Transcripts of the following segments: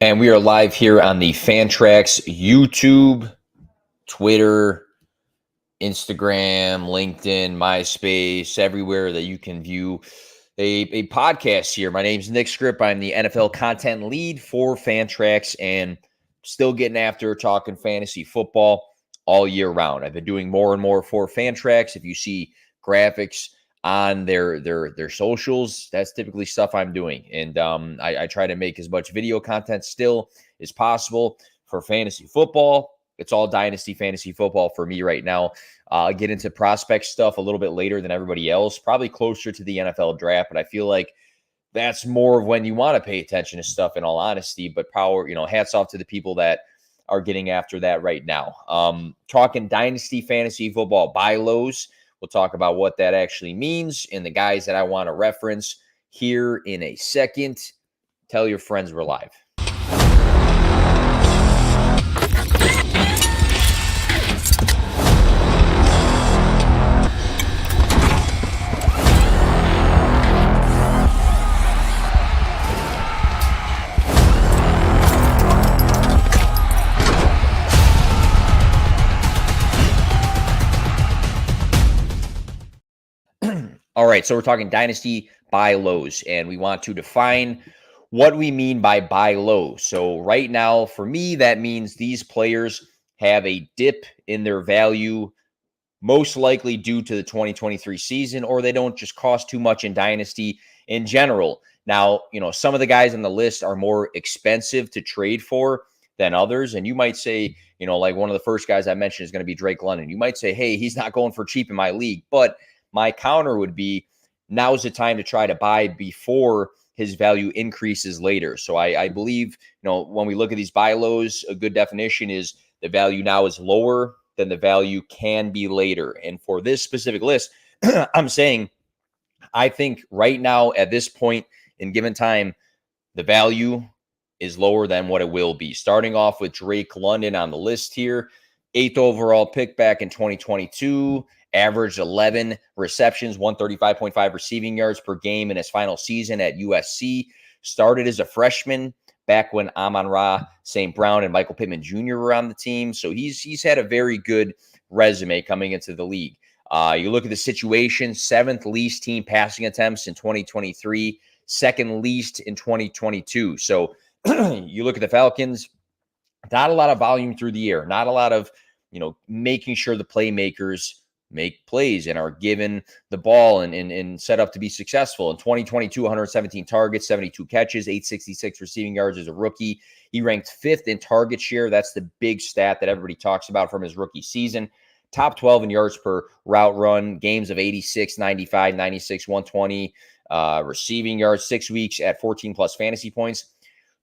And we are live here on the Fantrax YouTube, Twitter, Instagram, LinkedIn, MySpace, everywhere that you can view a podcast here. My name's Nick Scripp. I'm the NFL content lead for Fantrax and still getting after talking fantasy football all year round. I've been doing more and more for Fantrax. If you see graphics on their socials, that's typically stuff I'm doing. And I try to make as much video content still as possible for fantasy football. It's all Dynasty fantasy football for me right now. I'll get into prospect stuff a little bit later than everybody else, probably closer to the NFL draft, but I feel like that's more of when you want to pay attention to stuff, in all honesty. But hats off to the people that are getting after that right now. Talking Dynasty fantasy football buy lows. We'll talk about what that actually means and the guys that I want to reference here in a second. Tell your friends we're live. All right, so we're talking Dynasty buy lows, and we want to define what we mean by buy low. So right now, for me, that means these players have a dip in their value, most likely due to the 2023 season, or they don't just cost too much in Dynasty in general. Now, some of the guys on the list are more expensive to trade for than others, and you might say, like one of the first guys I mentioned is going to be Drake London. You might say, hey, he's not going for cheap in my league, but my counter would be now's the time to try to buy before his value increases later. So I believe, when we look at these buy lows, a good definition is the value now is lower than the value can be later. And for this specific list, I'm saying I think right now at this point in given time, the value is lower than what it will be. Starting off with Drake London on the list here, 8th overall pick back in 2022. Averaged 11 receptions, 135.5 receiving yards per game in his final season at USC. Started as a freshman back when Amon-Ra St. Brown and Michael Pittman Jr. were on the team. So he's had a very good resume coming into the league. You look at the situation, 7th least team passing attempts in 2023, 2nd least in 2022. So you look at the Falcons, not a lot of volume through the air, not a lot of, making sure the playmakers make plays and are given the ball and set up to be successful. In 2022, 117 targets, 72 catches, 866 receiving yards as a rookie. He ranked 5th in target share. That's the big stat that everybody talks about from his rookie season. Top 12 in yards per route run, games of 86, 95, 96, 120, receiving yards, 6 weeks at 14 plus fantasy points.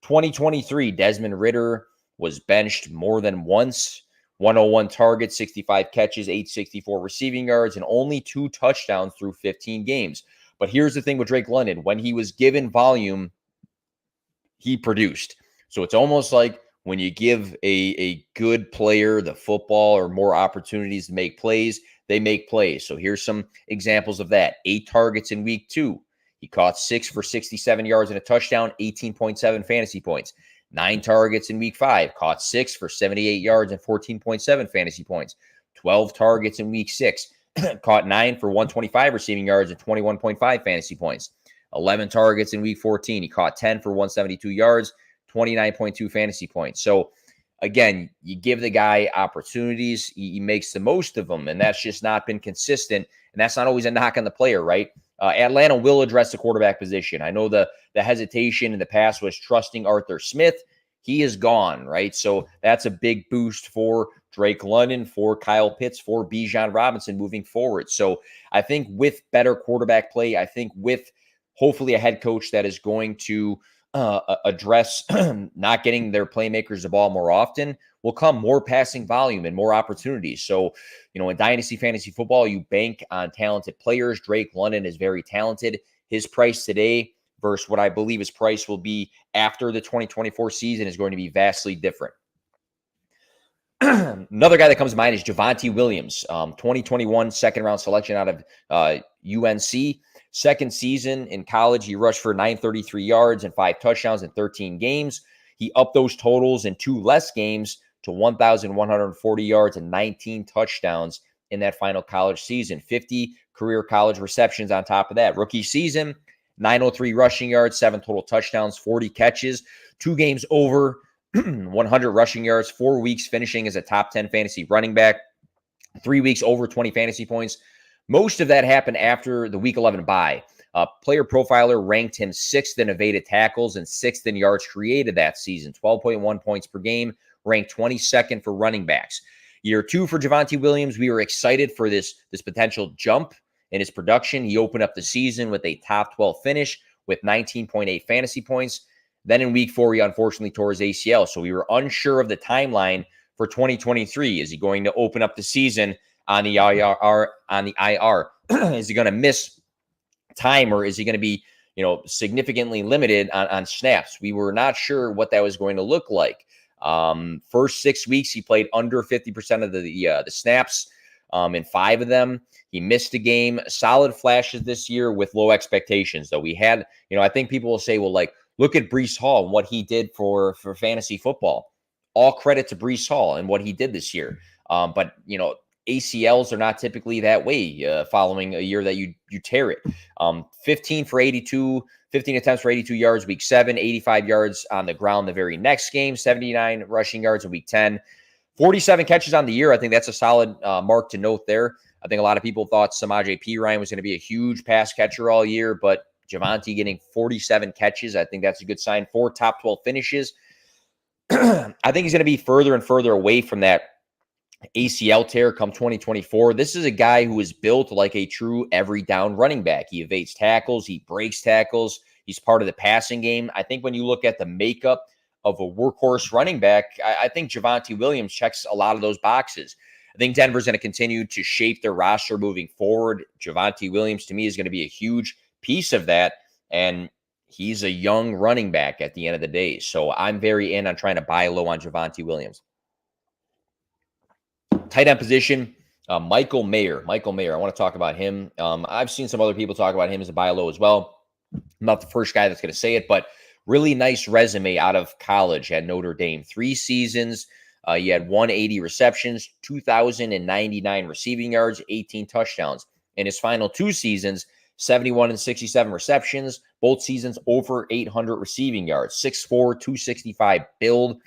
2023, Desmond Ridder was benched more than once. 101 targets, 65 catches, 864 receiving yards, and only 2 touchdowns through 15 games. But here's the thing with Drake London. When he was given volume, he produced. So it's almost like when you give a good player the football or more opportunities to make plays, they make plays. So here's some examples of that. 8 targets in week 2. He caught 6 for 67 yards and a touchdown, 18.7 fantasy points. 9 targets in week 5, caught 6 for 78 yards and 14.7 fantasy points. 12 targets in week 6, caught 9 for 125 receiving yards and 21.5 fantasy points. 11 targets in week 14, he caught 10 for 172 yards, 29.2 fantasy points. So again, you give the guy opportunities, he makes the most of them, and that's just not been consistent. And that's not always a knock on the player, right? Atlanta will address the quarterback position. I know the hesitation in the past was trusting Arthur Smith. He is gone, right? So that's a big boost for Drake London, for Kyle Pitts, for Bijan Robinson moving forward. So I think with better quarterback play, I think with hopefully a head coach that is going to address not getting their playmakers the ball more often, will come more passing volume and more opportunities. So, in Dynasty Fantasy Football, you bank on talented players. Drake London is very talented. His price today versus what I believe his price will be after the 2024 season is going to be vastly different. Another guy that comes to mind is Javonte Williams, 2021 second-round selection out of UNC. Second season in college, he rushed for 933 yards and 5 touchdowns in 13 games. He upped those totals in 2 less games to 1,140 yards and 19 touchdowns in that final college season. 50 career college receptions on top of that. Rookie season, 903 rushing yards, 7 total touchdowns, 40 catches, 2 games over 100 rushing yards, 4 weeks finishing as a top 10 fantasy running back, 3 weeks over 20 fantasy points. Most of that happened after the Week 11 bye. Player Profiler ranked him 6th in evaded tackles and 6th in yards created that season, 12.1 points per game, ranked 22nd for running backs. Year 2 for Javonte Williams, we were excited for this potential jump in his production. He opened up the season with a top 12 finish with 19.8 fantasy points. Then in Week 4, he unfortunately tore his ACL, so we were unsure of the timeline for 2023. Is he going to open up the season on the IR? Is he going to miss time, or is he going to be, significantly limited on snaps? We were not sure what that was going to look like. First 6 weeks, he played under 50% of the snaps. In 5 of them, he missed a game. Solid flashes this year with low expectations, though. We had, I think people will say, well, like, look at Breece Hall and what he did for fantasy football. All credit to Breece Hall and what he did this year. But ACLs are not typically that way following a year that you tear it. 15 attempts for 82 yards week 7, 85 yards on the ground the very next game, 79 rushing yards in week 10, 47 catches on the year. I think that's a solid mark to note there. I think a lot of people thought Samaje Perine was going to be a huge pass catcher all year, but Javonte getting 47 catches, I think that's a good sign. 4 top 12 finishes. I think he's going to be further and further away from that ACL tear come 2024. This is a guy who is built like a true every down running back. He evades tackles. He breaks tackles. He's part of the passing game. I think when you look at the makeup of a workhorse running back, I think Javonte Williams checks a lot of those boxes. I think Denver's going to continue to shape their roster moving forward. Javonte Williams, to me, is going to be a huge piece of that. And he's a young running back at the end of the day. So I'm very in on trying to buy low on Javonte Williams. Tight end position, Michael Mayer. Michael Mayer, I want to talk about him. I've seen some other people talk about him as a buy low as well. I'm not the first guy that's going to say it, but really nice resume out of college at Notre Dame. 3 seasons. He had 180 receptions, 2,099 receiving yards, 18 touchdowns. In his final 2 seasons, 71 and 67 receptions, both seasons over 800 receiving yards, 6'4", 265 build.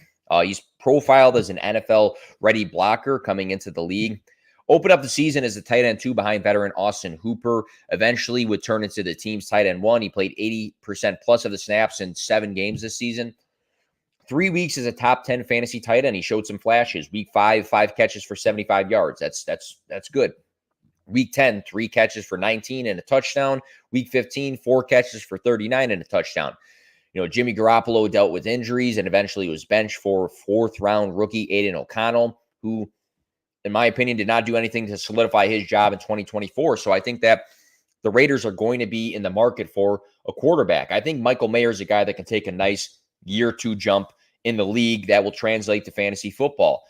He's profiled as an NFL-ready blocker coming into the league. Opened up the season as a tight end 2 behind veteran Austin Hooper. Eventually would turn into the team's tight end 1. He played 80% plus of the snaps in 7 games this season. 3 weeks as a top 10 fantasy tight end. He showed some flashes. Week 5, 5 catches for 75 yards. That's good. Week 10, 3 catches for 19 and a touchdown. Week 15, 4 catches for 39 and a touchdown. Jimmy Garoppolo dealt with injuries and eventually was benched for 4th-round rookie Aiden O'Connell, who, in my opinion, did not do anything to solidify his job in 2024. So I think that the Raiders are going to be in the market for a quarterback. I think Michael Mayer is a guy that can take a nice year 2 jump in the league that will translate to fantasy football.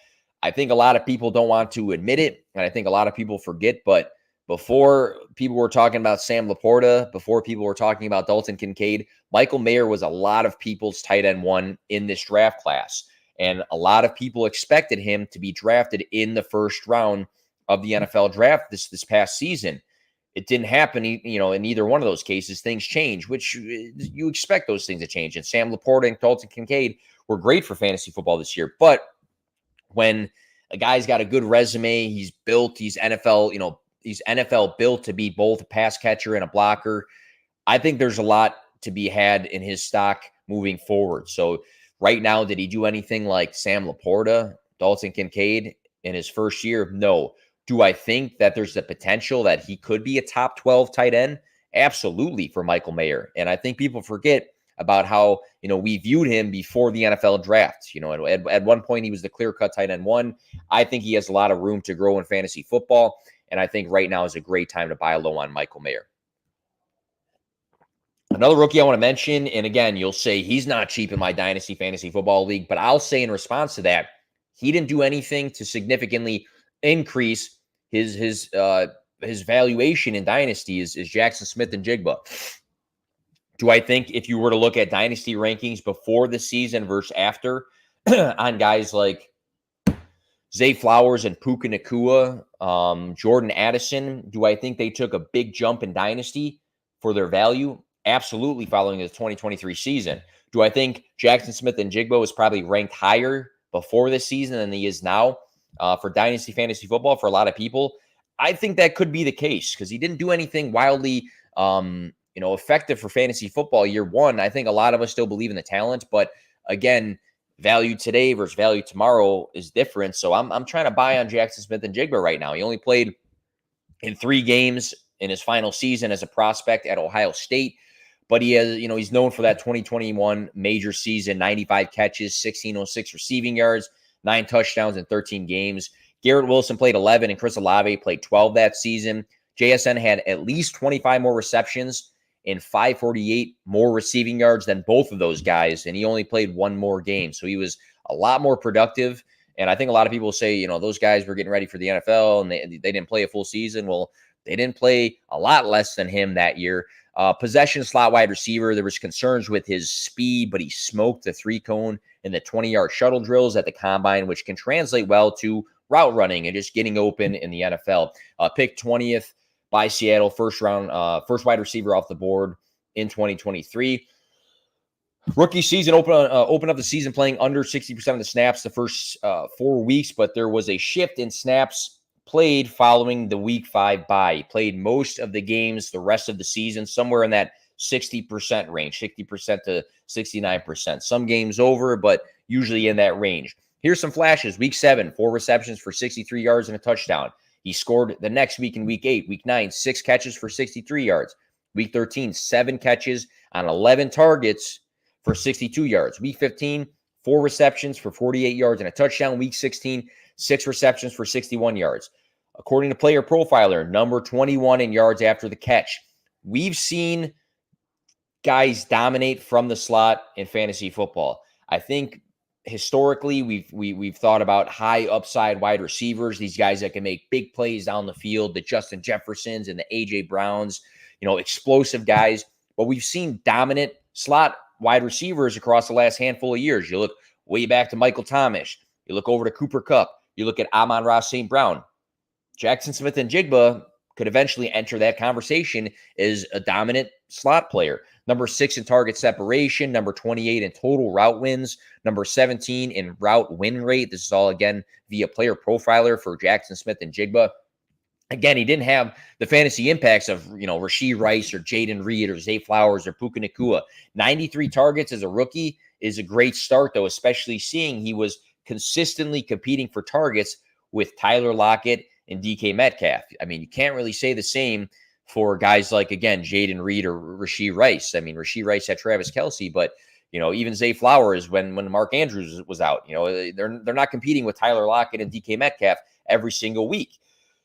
I think a lot of people don't want to admit it, and I think a lot of people forget, but before people were talking about Sam Laporta, before people were talking about Dalton Kincaid, Michael Mayer was a lot of people's tight end 1 in this draft class. And a lot of people expected him to be drafted in the 1st round of the NFL draft this past season. It didn't happen, in either one of those cases. Things change, which you expect those things to change. And Sam Laporta and Dalton Kincaid were great for fantasy football this year. But when a guy's got a good resume, he's NFL built to be both a pass catcher and a blocker, I think there's a lot to be had in his stock moving forward. So right now, did he do anything like Sam Laporta, Dalton Kincaid in his first year? No. Do I think that there's the potential that he could be a top 12 tight end? Absolutely, for Michael Mayer. And I think people forget about how, we viewed him before the NFL draft. At one point, he was the clear-cut tight end 1. I think he has a lot of room to grow in fantasy football. And I think right now is a great time to buy low on Michael Mayer. Another rookie I want to mention, and again, you'll say he's not cheap in my Dynasty Fantasy Football League, but I'll say in response to that, he didn't do anything to significantly increase his valuation in Dynasty is Jackson Smith and Jigba. Do I think if you were to look at dynasty rankings before the season versus after on guys like Zay Flowers and Puka Nacua, Jordan Addison, do I think they took a big jump in dynasty for their value? Absolutely, following the 2023 season. Do I think Jackson Smith and Jigbo is probably ranked higher before this season than he is now for dynasty fantasy football for a lot of people? I think that could be the case because he didn't do anything wildly, effective for fantasy football year one. I think a lot of us still believe in the talent, but again, value today versus value tomorrow is different. So I'm trying to buy on Jackson Smith and Jigba right now. He only played in 3 games in his final season as a prospect at Ohio State, but he has, he's known for that 2021 major season, 95 catches, 1606 receiving yards, 9 touchdowns in 13 games. Garrett Wilson played 11 and Chris Olave played 12 that season. JSN had at least 25 more receptions and 548 more receiving yards than both of those guys, and he only played 1 more game. So he was a lot more productive. And I think a lot of people say, those guys were getting ready for the NFL and they didn't play a full season. Well, they didn't play a lot less than him that year. Possession slot wide receiver, there was concerns with his speed, but he smoked the 3-cone and the 20-yard shuttle drills at the combine, which can translate well to route running and just getting open in the NFL. Picked 20th by Seattle, first wide receiver off the board in 2023. Rookie season, open up the season playing under 60% of the snaps the first 4 weeks, but there was a shift in snaps played following the week 5 bye. He played most of the games the rest of the season, somewhere in that 60% range, 60% to 69%. Some games over, but usually in that range. Here's some flashes. Week 7, 4 receptions for 63 yards and a touchdown. He scored the next week in week 8. Week 9, 6 catches for 63 yards. Week 13, 7 catches on 11 targets for 62 yards. Week 15, 4 receptions for 48 yards and a touchdown. Week 16, 6 receptions for 61 yards. According to Player Profiler, number 21 in yards after the catch. We've seen guys dominate from the slot in fantasy football. I think historically we've thought about high upside wide receivers, these guys that can make big plays down the field, the Justin Jeffersons and the AJ Browns, explosive guys. But we've seen dominant slot wide receivers across the last handful of years. You look way back to Michael Thomas. You look over to Cooper Kupp. You look at Amon-Ra St. Brown. Jackson Smith and Jigba could eventually enter that conversation as a dominant slot player. Number 6 in target separation, number 28 in total route wins, number 17 in route win rate. This is all, again, via Player Profiler for Jackson Smith and Jigba. Again, he didn't have the fantasy impacts of, Rashee Rice or Jaden Reed or Zay Flowers or Puka Nacua. 93 targets as a rookie is a great start, though, especially seeing he was consistently competing for targets with Tyler Lockett and DK Metcalf. I mean, you can't really say the same for guys like, again, Jaden Reed or Rashee Rice. I mean, Rashee Rice had Travis Kelce, but, even Zay Flowers when Mark Andrews was out, they're not competing with Tyler Lockett and DK Metcalf every single week.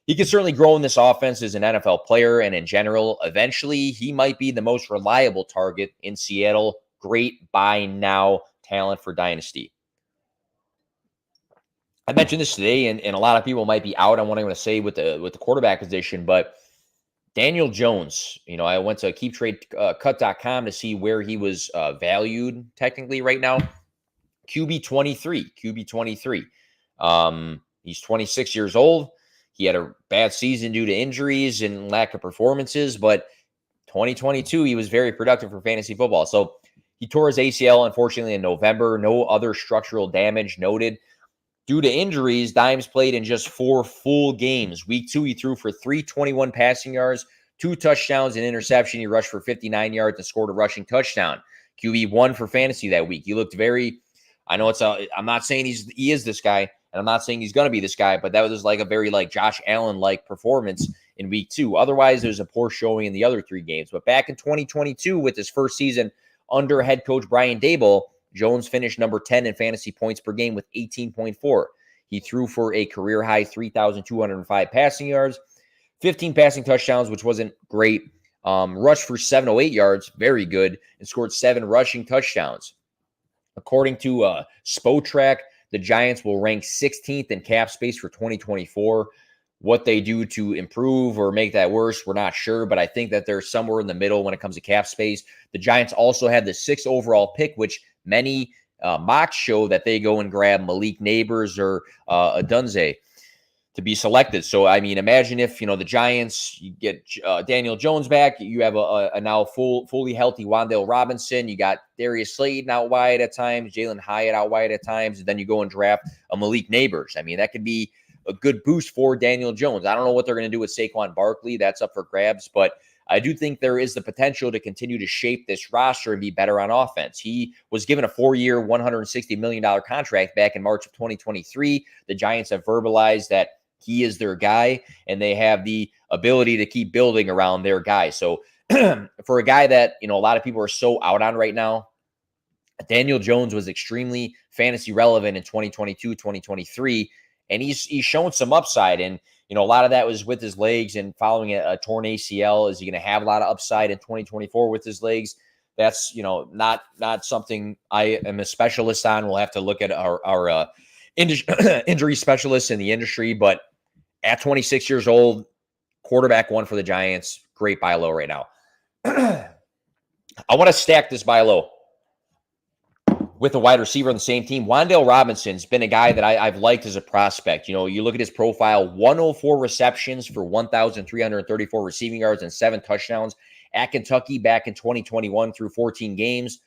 He can certainly grow in this offense as an NFL player, and in general, eventually he might be the most reliable target in Seattle. Great buy now talent for Dynasty. I mentioned this today, and a lot of people might be out on what I'm going to say with the quarterback position, but Daniel Jones, I went to keeptradecut.com to see where he was valued technically right now. QB 23. He's 26 years old. He had a bad season due to injuries and lack of performances, but 2022, he was very productive for fantasy football. So he tore his ACL, unfortunately, in November. No other structural damage noted. Due to injuries, Dimes played in just 4 full games. Week 2, he threw for 321 passing yards, 2 touchdowns, and interception. He rushed for 59 yards and scored a rushing touchdown. QB1 for fantasy that week. He looked very, I'm not saying he is this guy, and I'm not saying he's going to be this guy, but that was like a very Josh Allen-like performance in week 2. Otherwise, there's a poor showing in the other 3 games. But back in 2022, with his first season under head coach Brian Daboll, Jones finished number 10 in fantasy points per game with 18.4. He threw for a career-high 3,205 passing yards, 15 passing touchdowns, which wasn't great. Rushed for 708 yards, very good, and scored 7 rushing touchdowns. According to Spotrac, the Giants will rank 16th in cap space for 2024, What they do to improve or make that worse, we're not sure, but I think that they're somewhere in the middle when it comes to cap space. The Giants also had the 6th overall pick, which many mocks show that they go and grab Malik Neighbors or Adunze to be selected. So, I mean, imagine if, the Giants, you get Daniel Jones back, you have a now fully healthy Wan'Dale Robinson, you got Darius Slayton out wide at times, Jalen Hyatt out wide at times, and then you go and draft a Malik Neighbors. I mean, that could be a good boost for Daniel Jones. I don't know what they're going to do with Saquon Barkley. That's up for grabs, but I do think there is the potential to continue to shape this roster and be better on offense. He was given a 4-year, $160 million contract back in March of 2023. The Giants have verbalized that he is their guy, and they have the ability to keep building around their guy. So for a guy that, a lot of people are so out on right now, Daniel Jones was extremely fantasy relevant in 2022, 2023, and he's shown some upside. And, a lot of that was with his legs and following a torn ACL. Is he going to have a lot of upside in 2024 with his legs? That's, not something I am a specialist on. We'll have to look at our injury specialists in the industry, but at 26 years old, quarterback 1 for the Giants, great buy low right now. I want to stack this buy low with a wide receiver on the same team. Wan'Dale Robinson's been a guy that I've liked as a prospect. You look at his profile, 104 receptions for 1,334 receiving yards and 7 touchdowns at Kentucky back in 2021 through 14 games.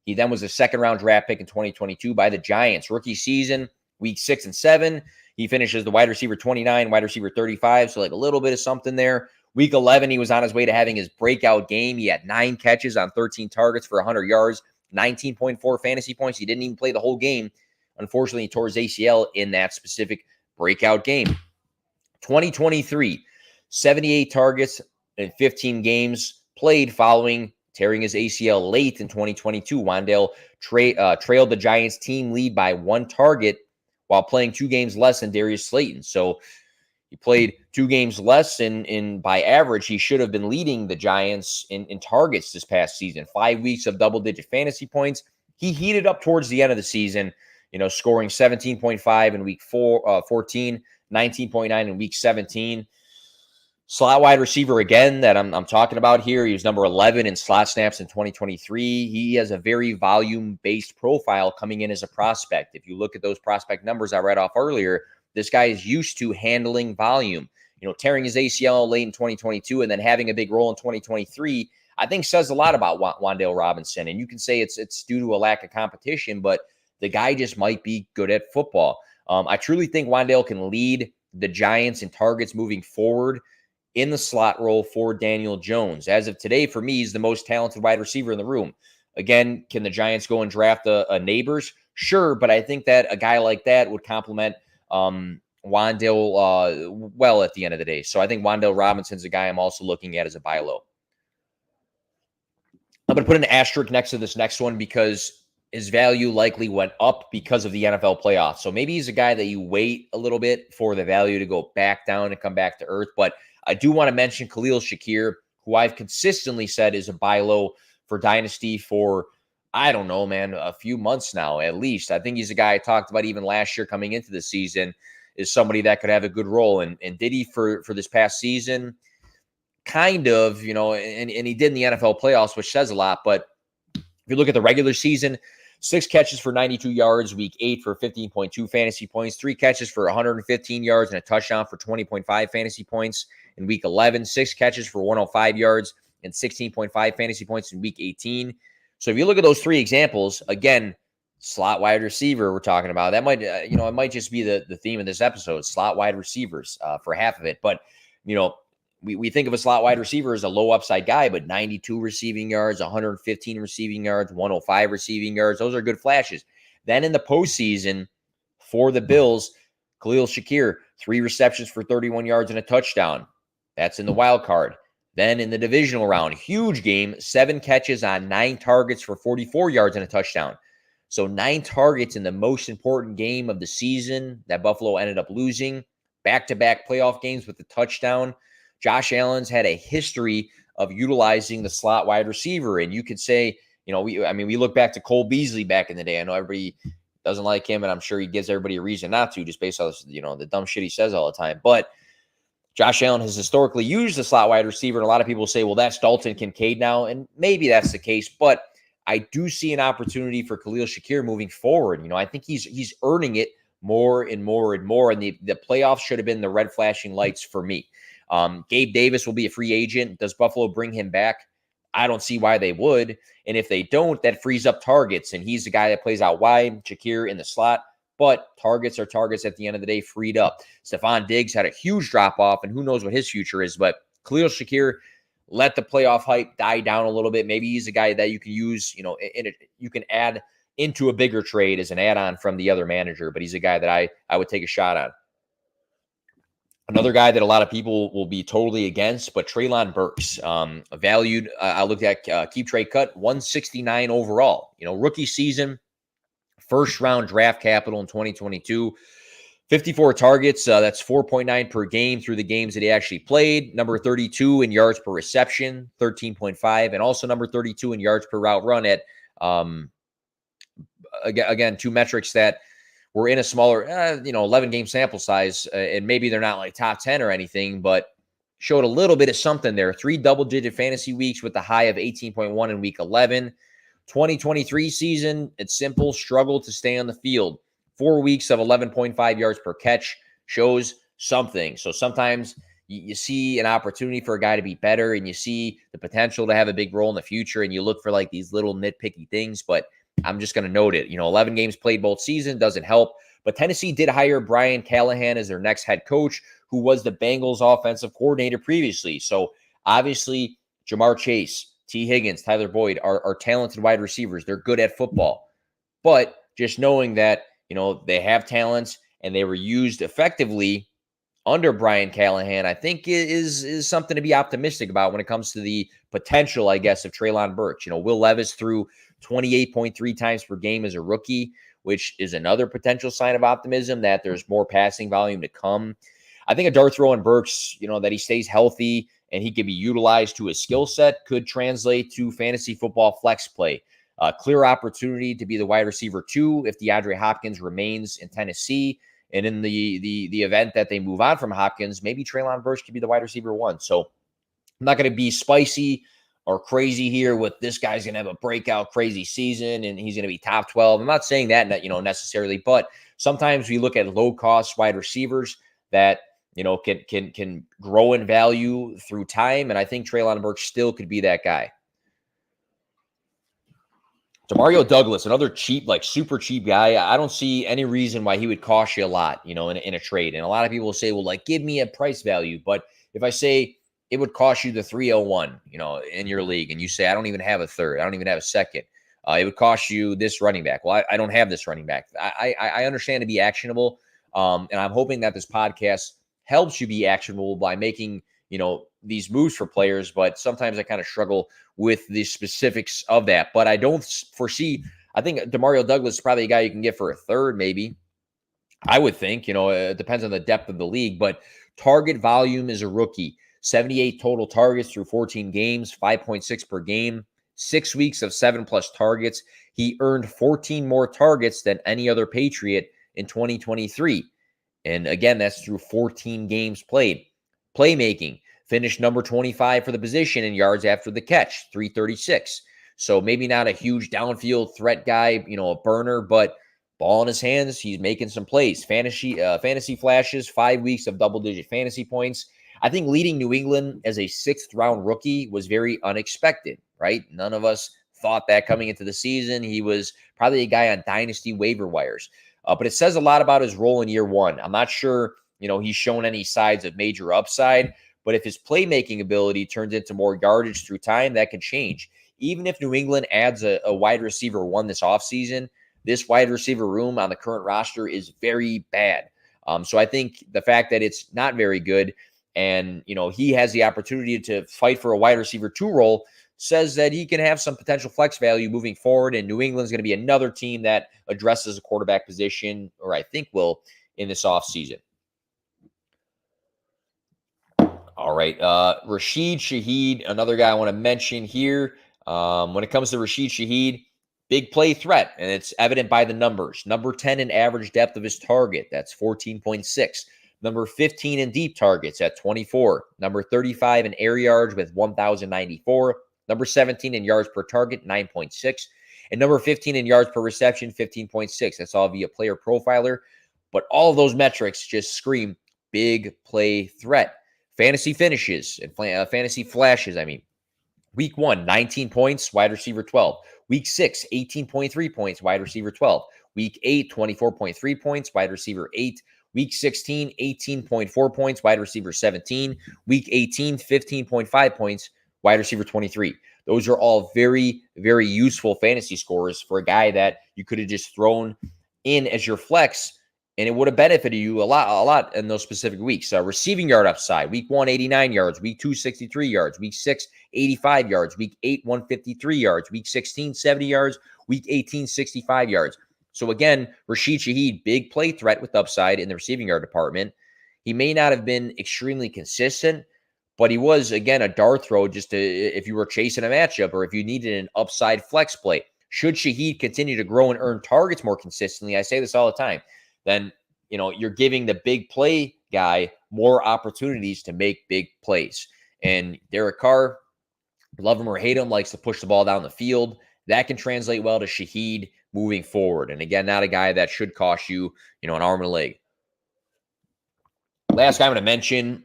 He then was a 2nd-round draft pick in 2022 by the Giants. Rookie season, week 6 and 7, he finishes the wide receiver 29, wide receiver 35, so like a little bit of something there. Week 11, he was on his way to having his breakout game. He had 9 catches on 13 targets for 100 yards, 19.4 fantasy points. He didn't even play the whole game. Unfortunately, he tore his ACL in that specific breakout game. 2023, 78 targets in 15 games played following tearing his ACL late in 2022. Wan'Dale trailed the Giants team lead by 1 target while playing 2 games less than Darius Slayton. So he played 2 games less, and by average, he should have been leading the Giants in targets this past season. 5 weeks of double-digit fantasy points. He heated up towards the end of the season, scoring 17.5 in week 14, 19.9 in week 17. Slot wide receiver again that I'm talking about here. He was number 11 in slot snaps in 2023. He has a very volume-based profile coming in as a prospect. If you look at those prospect numbers I read off earlier, this guy is used to handling volume. Tearing his ACL late in 2022 and then having a big role in 2023, I think says a lot about Wan'Dale Robinson. And you can say it's due to a lack of competition, but the guy just might be good at football. I truly think Wan'Dale can lead the Giants in targets moving forward in the slot role for Daniel Jones. As of today, for me, he's the most talented wide receiver in the room. Again, can the Giants go and draft a Neighbors? Sure, but I think that a guy like that would complement Wan'Dale well at the end of the day. So I think Wan'Dale Robinson's a guy I'm also looking at as a buy low. I'm going to put an asterisk next to this next one because his value likely went up because of the NFL playoffs. So maybe he's a guy that you wait a little bit for the value to go back down and come back to earth. But I do want to mention Khalil Shakir, who I've consistently said is a buy low for Dynasty for, I don't know, man, a few months now at least. I think he's a guy I talked about even last year coming into the season is somebody that could have a good role. And did he for this past season? Kind of, and he did in the NFL playoffs, which says a lot. But if you look at the regular season, 6 catches for 92 yards, week 8 for 15.2 fantasy points, 3 catches for 115 yards and a touchdown for 20.5 fantasy points in week 11, 6 catches for 105 yards and 16.5 fantasy points in week 18. So if you look at those 3 examples, again, slot wide receiver we're talking about, that might, it might just be the theme of this episode, slot wide receivers for half of it. But, we think of a slot wide receiver as a low upside guy, but 92 receiving yards, 115 receiving yards, 105 receiving yards, those are good flashes. Then in the postseason for the Bills, Khalil Shakir, 3 receptions for 31 yards and a touchdown. That's in the wild card. Then in the divisional round, huge game, 7 catches on 9 targets for 44 yards and a touchdown. So 9 targets in the most important game of the season that Buffalo ended up losing. Back-to-back playoff games with the touchdown. Josh Allen's had a history of utilizing the slot wide receiver. And you could say, we look back to Cole Beasley back in the day. I know everybody doesn't like him, and I'm sure he gives everybody a reason not to, just based on, the dumb shit he says all the time. But Josh Allen has historically used the slot wide receiver, and a lot of people say, well, that's Dalton Kincaid now, and maybe that's the case, but I do see an opportunity for Khalil Shakir moving forward. I think he's earning it more and more and more, and the playoffs should have been the red flashing lights for me. Gabe Davis will be a free agent. Does Buffalo bring him back? I don't see why they would. And if they don't, that frees up targets, and he's the guy that plays out wide, Shakir in the slot. But targets are targets at the end of the day, freed up. Stephon Diggs had a huge drop-off, and who knows what his future is. But Khalil Shakir, let the playoff hype die down a little bit. Maybe he's a guy that you can use, you can add into a bigger trade as an add-on from the other manager. But he's a guy that I would take a shot on. Another guy that a lot of people will be totally against, but Treylon Burks, valued. I looked at Keep Trade Cut, 169 overall. Rookie season, first round draft capital in 2022, 54 targets. That's 4.9 per game through the games that he actually played. Number 32 in yards per reception, 13.5, and also number 32 in yards per route run at, again, two metrics that were in a smaller, 11 game sample size, and maybe they're not like top 10 or anything, but showed a little bit of something there. 3 double-digit fantasy weeks with the high of 18.1 in week 11. 2023 season, it's simple, struggled to stay on the field. 4 weeks of 11.5 yards per catch shows something. So sometimes you see an opportunity for a guy to be better, and you see the potential to have a big role in the future, and you look for like these little nitpicky things, but I'm just going to note it. 11 games played both seasons doesn't help. But Tennessee did hire Brian Callahan as their next head coach, who was the Bengals offensive coordinator previously. So obviously, Jamar Chase, T. Higgins, Tyler Boyd are talented wide receivers. They're good at football. But just knowing that, they have talents and they were used effectively under Brian Callahan, I think is something to be optimistic about when it comes to the potential, I guess, of Treylon Burks. Will Levis threw 28.3 times per game as a rookie, which is another potential sign of optimism that there's more passing volume to come. I think a dart throw in Burks, that he stays healthy and he can be utilized to his skill set could translate to fantasy football flex play. Clear opportunity to be the wide receiver 2 if DeAndre Hopkins remains in Tennessee. And in the event that they move on from Hopkins, maybe Treylon Burks could be the wide receiver 1. So I'm not going to be spicy or crazy here with this guy's going to have a breakout crazy season and he's going to be top 12. I'm not saying that, necessarily, but sometimes we look at low cost wide receivers that, can grow in value through time. And I think Treylon Burks still could be that guy. Demario Douglas, another cheap, like super cheap guy. I don't see any reason why he would cost you a lot, in a trade. And a lot of people will say, well, like, give me a price value. But if I say it would cost you the 301, in your league, and you say, I don't even have a third, I don't even have a second, it would cost you this running back. Well, I don't have this running back. I understand to be actionable. And I'm hoping that this podcast helps you be actionable by making, these moves for players, but sometimes I kind of struggle with the specifics of that. But I don't foresee, I think Demario Douglas is probably a guy you can get for a third, maybe. I would think, it depends on the depth of the league, but target volume is a rookie. 78 total targets through 14 games, 5.6 per game, 6 weeks of 7+ targets. He earned 14 more targets than any other Patriot in 2023. And again, that's through 14 games played. Playmaking, finished number 25 for the position in yards after the catch, 336. So maybe not a huge downfield threat guy, a burner, but ball in his hands, he's making some plays. Fantasy flashes, 5 weeks of double-digit fantasy points. I think leading New England as a 6th-round rookie was very unexpected, right? None of us thought that coming into the season. He was probably a guy on Dynasty waiver wires. But it says a lot about his role in year 1. I'm not sure, he's shown any sides of major upside, but if his playmaking ability turns into more yardage through time, that can change. Even if New England adds a wide receiver 1 this offseason, this wide receiver room on the current roster is very bad. So I think the fact that it's not very good and, he has the opportunity to fight for a wide receiver 2 role says that he can have some potential flex value moving forward. And New England's going to be another team that addresses a quarterback position, or I think will, in this offseason. All right. Rashid Shaheed, another guy I want to mention here. When it comes to Rashid Shaheed, big play threat, and it's evident by the numbers. Number 10 in average depth of his target. That's 14.6. Number 15 in deep targets at 24. Number 35 in air yards with 1,094. Number 17 in yards per target, 9.6. And number 15 in yards per reception, 15.6. That's all via player profiler. But all of those metrics just scream big play threat. Fantasy finishes and fantasy flashes, Week 1, 19 points, wide receiver 12. Week 6, 18.3 points, wide receiver 12. Week 8, 24.3 points, wide receiver 8. Week 16, 18.4 points, wide receiver 17. Week 18, 15.5 points, wide receiver 23. Those are all very, very useful fantasy scores for a guy that you could have just thrown in as your flex, and it would have benefited you a lot in those specific weeks. Receiving yard upside, week 1, 89 yards, week 2, 63 yards, week 6, 85 yards, week 8, 153 yards, week 16, 70 yards, week 18, 65 yards. So again, Rashid Shaheed, big play threat with upside in the receiving yard department. He may not have been extremely consistent, but he was, again, a dart throw just if you were chasing a matchup or if you needed an upside flex play. Should Shaheed continue to grow and earn targets more consistently, I say this all the time, then you're giving the big play guy more opportunities to make big plays. And Derek Carr, love him or hate him, likes to push the ball down the field. That can translate well to Shaheed moving forward. And again, not a guy that should cost you, an arm and a leg. Last guy I'm going to mention,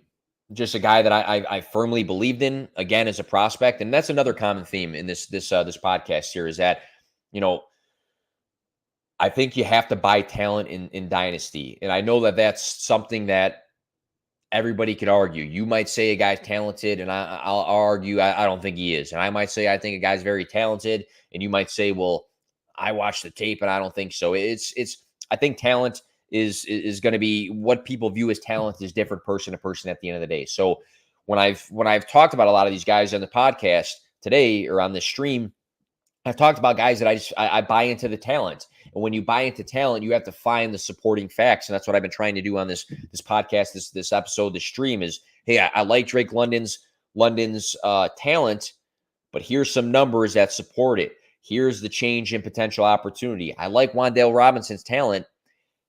just a guy that I firmly believed in, again, as a prospect. And that's another common theme in this podcast here is that, I think you have to buy talent in Dynasty. And I know that that's something that everybody could argue. You might say a guy's talented, and I'll argue I don't think he is. And I might say I think a guy's very talented, and you might say, well, I watched the tape, and I don't think so. I think talent is going to be what people view as talent is different person to person at the end of the day. So when I've talked about a lot of these guys on the podcast today or on this stream, I've talked about guys that I buy into the talent. And when you buy into talent, you have to find the supporting facts. And that's what I've been trying to do on this podcast, this episode, this stream is, hey, I like Drake London's talent, but here's some numbers that support it. Here's the change in potential opportunity. I like Wan'Dale Robinson's talent.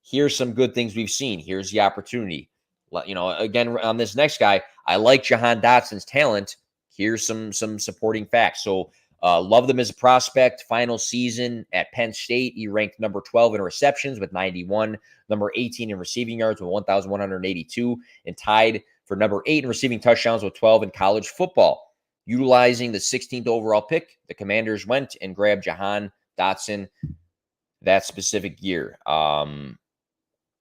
Here's some good things we've seen. Here's the opportunity. Again, on this next guy, I like Jahan Dotson's talent. Here's some supporting facts. So love them as a prospect. Final season at Penn State, he ranked number 12 in receptions with 91, number 18 in receiving yards with 1,182, and tied for number 8 in receiving touchdowns with 12 in college football. Utilizing the 16th overall pick, the Commanders went and grabbed Jahan Dotson that specific year.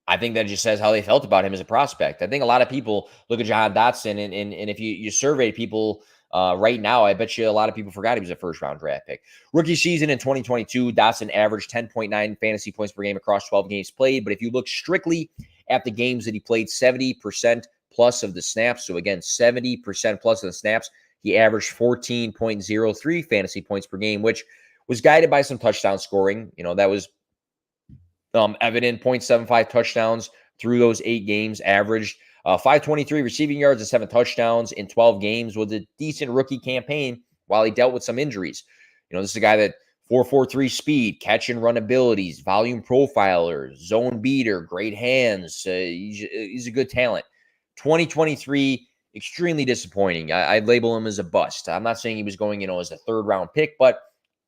I think that just says how they felt about him as a prospect. I think a lot of people look at Jahan Dotson, and if you survey people right now, I bet you a lot of people forgot he was a first-round draft pick. Rookie season in 2022, Dotson averaged 10.9 fantasy points per game across 12 games played. But if you look strictly at the games that he played, 70% plus of the snaps, so again, 70% plus of the snaps, he averaged 14.03 fantasy points per game, which was guided by some touchdown scoring. That was evident. 0.75 touchdowns through those 8 games, averaged 523 receiving yards and 7 touchdowns in 12 games. Was a decent rookie campaign while he dealt with some injuries. This is a guy that 4.43 speed, catch and run abilities, volume profiler, zone beater, great hands. He's a good talent. 2023, extremely disappointing. I'd label him as a bust. I'm not saying he was going, as a 3rd round pick, but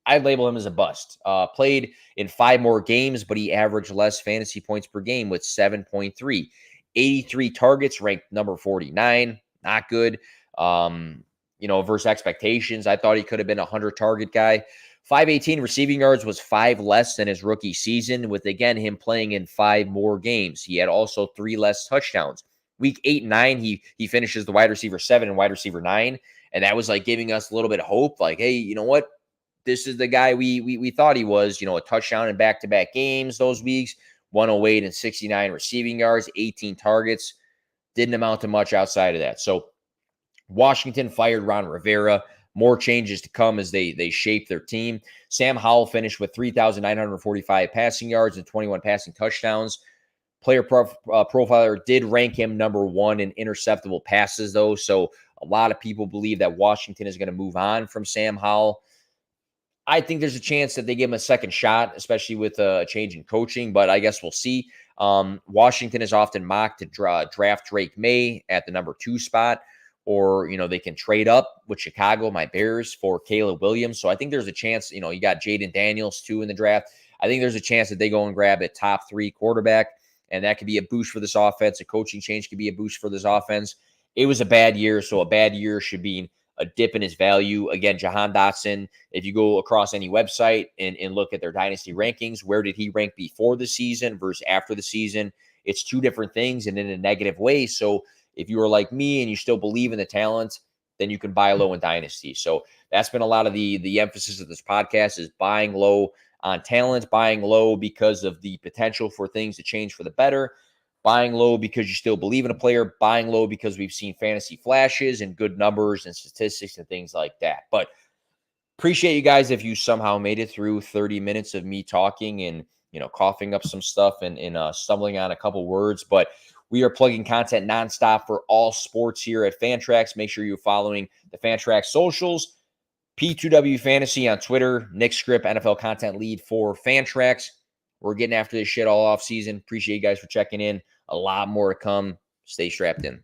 I'd label him as a bust. Played in 5 more games, but he averaged less fantasy points per game with 7.3. 83 targets, ranked number 49. Not good. Versus expectations, I thought he could have been a 100-target guy. 518 receiving yards was 5 less than his rookie season, with, again, him playing in 5 more games. He had also 3 less touchdowns. Week 8 and 9, he finishes the wide receiver 7 and wide receiver 9, and that was like giving us a little bit of hope. Like, hey, you know what? This is the guy we thought he was. A touchdown in back-to-back games those weeks, 108 and 69 receiving yards, 18 targets. Didn't amount to much outside of that. So Washington fired Ron Rivera. More changes to come as they shape their team. Sam Howell finished with 3,945 passing yards and 21 passing touchdowns. Player profiler did rank him number 1 in interceptable passes, though. So a lot of people believe that Washington is going to move on from Sam Howell. I think there's a chance that they give him a second shot, especially with a change in coaching, but I guess we'll see. Washington is often mocked to draft Drake May at the number 2 spot, or, they can trade up with Chicago, my Bears, for Caleb Williams. So I think there's a chance, you got Jaden Daniels too in the draft. I think there's a chance that they go and grab a top 3 quarterback, and that could be a boost for this offense. A coaching change could be a boost for this offense. It was a bad year, so a bad year should be a dip in his value. Again, Jahan Dotson, if you go across any website and look at their dynasty rankings, where did he rank before the season versus after the season? It's 2 different things and in a negative way. So if you are like me and you still believe in the talent, then you can buy low in dynasty. So that's been a lot of the emphasis of this podcast, is buying low on talent, buying low because of the potential for things to change for the better, buying low because you still believe in a player, buying low because we've seen fantasy flashes and good numbers and statistics and things like that. But appreciate you guys if you somehow made it through 30 minutes of me talking and, coughing up some stuff and stumbling on a couple words. But we are plugging content nonstop for all sports here at Fantrax. Make sure you're following the Fantrax socials. P2W Fantasy on Twitter. Nick Script, NFL content lead for Fantrax. We're getting after this shit all off season. Appreciate you guys for checking in. A lot more to come. Stay strapped in.